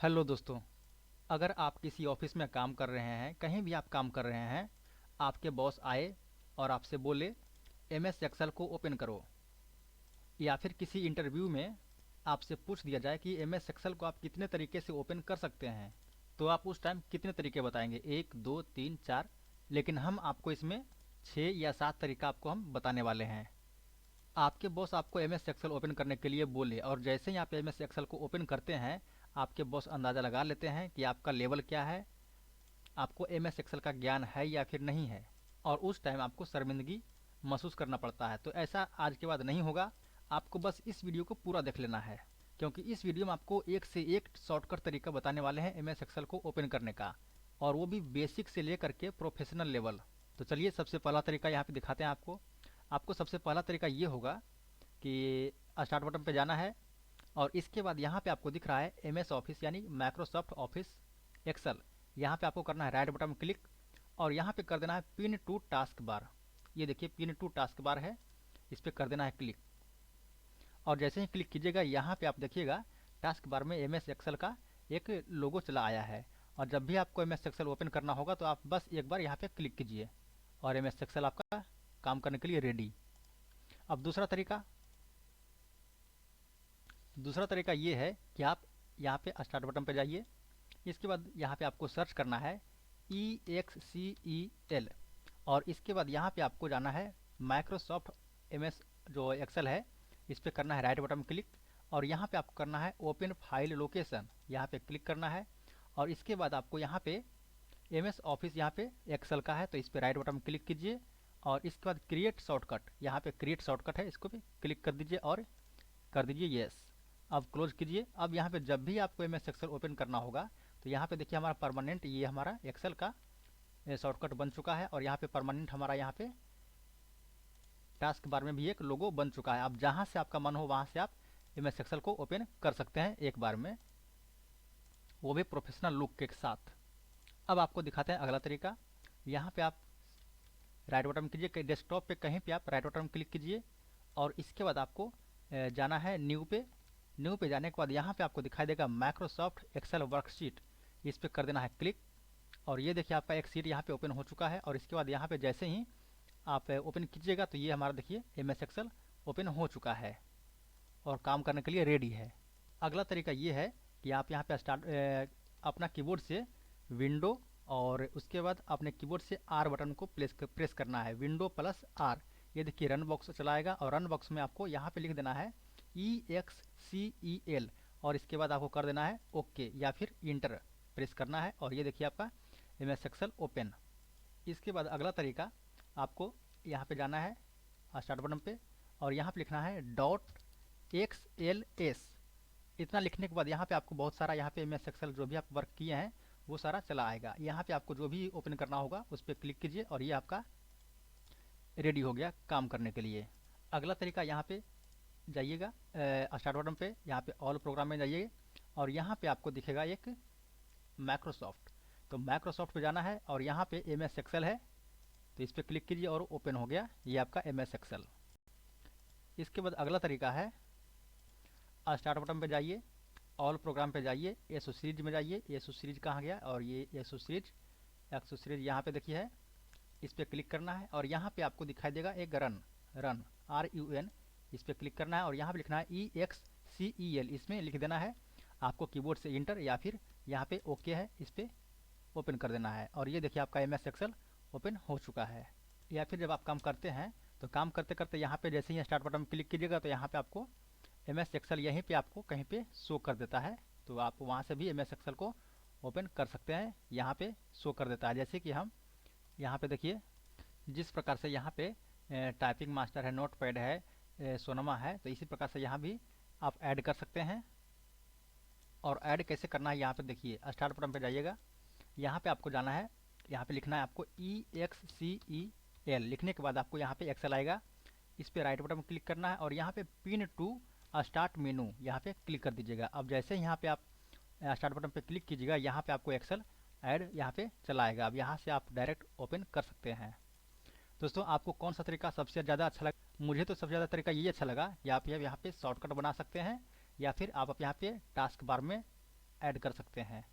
Hello दोस्तों। अगर आप किसी ऑफिस में काम कर रहे हैं, कहीं भी आप काम कर रहे हैं, आपके बॉस आए और आपसे बोले एम एस एक्सेल को ओपन करो, या फिर किसी इंटरव्यू में आपसे पूछ दिया जाए कि एम एस एक्सेल को आप कितने तरीके से ओपन कर सकते हैं, तो आप उस टाइम कितने तरीके बताएंगे? एक, दो, तीन, चार? लेकिन हम आपको इसमें 6 या 7 तरीका आपको हम बताने वाले हैं। आपके बॉस आपको एम एस एक्सेल ओपन करने के लिए बोले और जैसे ही आप एम एस एक्सेल को ओपन करते हैं, आपके बॉस अंदाज़ा लगा लेते हैं कि आपका लेवल क्या है, आपको एम एस एक्सेल का ज्ञान है या फिर नहीं है, और उस टाइम आपको शर्मिंदगी महसूस करना पड़ता है। तो ऐसा आज के बाद नहीं होगा। आपको बस इस वीडियो को पूरा देख लेना है, क्योंकि इस वीडियो में आपको एक से एक शॉर्टकट तरीका बताने वाले हैं एम एस एक्सेल को ओपन करने का, और वो भी बेसिक से लेकर के प्रोफेशनल लेवल। तो चलिए सबसे पहला तरीका यहाँ पे दिखाते हैं आपको। आपको सबसे पहला तरीका ये होगा कि स्टार्ट बटन पे जाना है, और इसके बाद यहाँ पे आपको दिख रहा है एम एस ऑफिस यानी माइक्रोसॉफ्ट ऑफिस एक्सेल। यहाँ पे आपको करना है राइट बटन क्लिक, और यहाँ पे कर देना है पिन टू टास्क बार। ये देखिए पिन टू टास्क बार है, इस पर कर देना है क्लिक। और जैसे ही क्लिक कीजिएगा, यहाँ पे आप देखिएगा टास्क बार में एम एस एक्सेल का एक लोगो चला आया है। और जब भी आपको एम एस एक्सेल ओपन करना होगा तो आप बस एक बार यहाँ पे क्लिक कीजिए, और एम एस एक्सेल आपका काम करने के लिए रेडी। अब दूसरा तरीका ये है कि आप यहाँ पे स्टार्ट बटन पे जाइए। इसके बाद यहाँ पे आपको सर्च करना है EXCEL, और इसके बाद यहाँ पे आपको जाना है माइक्रोसॉफ्ट एम एस जो एक्सेल है, इस पर करना है राइट बटन क्लिक, और यहाँ पे आपको करना है ओपन फाइल लोकेशन, यहाँ पे क्लिक करना है। और इसके बाद आपको यहाँ पे एम एस ऑफिस यहाँ पे एक्सेल का है, तो इस पर राइट बटन क्लिक कीजिए, और इसके बाद क्रिएट शॉर्टकट, यहाँ पे क्रिएट शॉर्टकट है, इसको भी क्लिक कर दीजिए और कर दीजिए येस। अब क्लोज कीजिए। अब यहाँ पे जब भी आपको एम एस एक्सेल ओपन करना होगा, तो यहाँ पे देखिए हमारा परमानेंट ये हमारा एक्सेल का शॉर्टकट बन चुका है, और यहाँ पे परमानेंट हमारा यहाँ पे टास्क बार में भी एक लोगो बन चुका है। अब जहाँ से आपका मन हो वहाँ से आप एम एस एक्सेल को ओपन कर सकते हैं एक बार में, वो भी प्रोफेशनल लुक के साथ। अब आपको दिखाते हैं अगला तरीका। यहाँ पे आप राइट बटन कीजिए, डेस्कटॉप पे कहीं पे आप राइट बटन क्लिक कीजिए, और इसके बाद आपको जाना है न्यू पे। न्यू पे जाने के बाद यहाँ पे आपको दिखाई देगा माइक्रोसॉफ्ट एक्सेल वर्कशीट, इस पे कर देना है क्लिक। और ये देखिए आपका एक सीट यहाँ पे ओपन हो चुका है, और इसके बाद यहाँ पे जैसे ही आप ओपन कीजिएगा तो ये हमारा देखिए एम एस एक्सेल ओपन हो चुका है और काम करने के लिए रेडी है। अगला तरीका ये है कि आप यहाँ पे अपना कीबोर्ड से विंडो, और उसके बाद अपने कीबोर्ड से आर बटन को प्रेस करना है, विंडो प्लस आर। ये देखिए रन बॉक्स चलाएगा, और रन बॉक्स में आपको यहाँ पे लिख देना है EXCEL, और इसके बाद आपको कर देना है ओके या फिर इंटर प्रेस करना है, और ये देखिए आपका एम एस एक्सेल ओपन। इसके बाद अगला तरीका, आपको यहाँ पे जाना है स्टार्ट बटन पे, और यहाँ पे लिखना है .XLS। इतना लिखने के बाद यहाँ पे आपको बहुत सारा यहाँ पे एम एस एक्सेल जो भी आप वर्क किए हैं वो सारा चला आएगा। यहाँ पे आपको जो भी ओपन करना होगा उस पर क्लिक कीजिए, और ये आपका रेडी हो गया काम करने के लिए। अगला तरीका, यहाँ पे जाइएगा स्टार्ट बटन पे, यहाँ पे ऑल प्रोग्राम में जाइए, और यहाँ पे आपको दिखेगा एक माइक्रोसॉफ्ट। तो माइक्रोसॉफ्ट पे जाना है, और यहाँ पे एम एस एक्सेल है, तो इस पर क्लिक कीजिए और ओपन हो गया ये आपका एम एस एक्सेल। इसके बाद अगला तरीका है, स्टार्ट बटन पे जाइए, ऑल प्रोग्राम पे जाइए, एसो सीरीज में जाइए। एसो सीरीज कहाँ गया? और ये एसो सीरीज यहाँ पे देखिए है, इस पर क्लिक करना है, और यहाँ पे आपको दिखाई देगा एक रन, RUN, इस पर क्लिक करना है, और यहाँ पे लिखना है EXCEL, इसमें लिख देना है आपको कीबोर्ड से इंटर, या फिर यहाँ पे ओके है, इस पर ओपन कर देना है। और ये देखिए आपका एम एस एक्सेल ओपन हो चुका है। या फिर जब आप काम करते हैं तो काम करते करते यहाँ पे जैसे ही स्टार्ट बटन क्लिक कीजिएगा तो यहाँ पे आपको एम एस एक्सेल यहीं पे आपको कहीं पे शो कर देता है, तो आप वहाँ से भी एम एस एक्सेल को ओपन कर सकते हैं। यहाँ पे शो कर देता है, जैसे कि हम यहाँ पे देखिए जिस प्रकार से यहाँ पे टाइपिंग मास्टर है, नोट पैड है, सोनमा है, तो इसी प्रकार से यहाँ भी आप ऐड कर सकते हैं। और ऐड कैसे करना है यहाँ पे देखिए, स्टार्ट बटन पे जाइएगा, यहाँ पे आपको जाना है, यहाँ पे लिखना है आपको EXCEL। लिखने के बाद आपको यहाँ पे एक्सेल आएगा, इस पे राइट बटन क्लिक करना है, और यहाँ पे पिन टू स्टार्ट मेनू यहाँ पे क्लिक कर दीजिएगा। अब जैसे यहाँ पे आप स्टार्ट बटन पे क्लिक कीजिएगा, यहाँ पे आपको एक्सेल ऐड यहाँ पे चला आएगा। अब यहाँ से आप डायरेक्ट ओपन कर सकते हैं। दोस्तों आपको कौन सा तरीका सबसे ज़्यादा अच्छा लगा? मुझे तो सबसे ज़्यादा तरीका ये अच्छा लगा कि आप यहाँ पे शॉर्टकट बना सकते हैं, या फिर आप यहाँ पे टास्क बार में ऐड कर सकते हैं।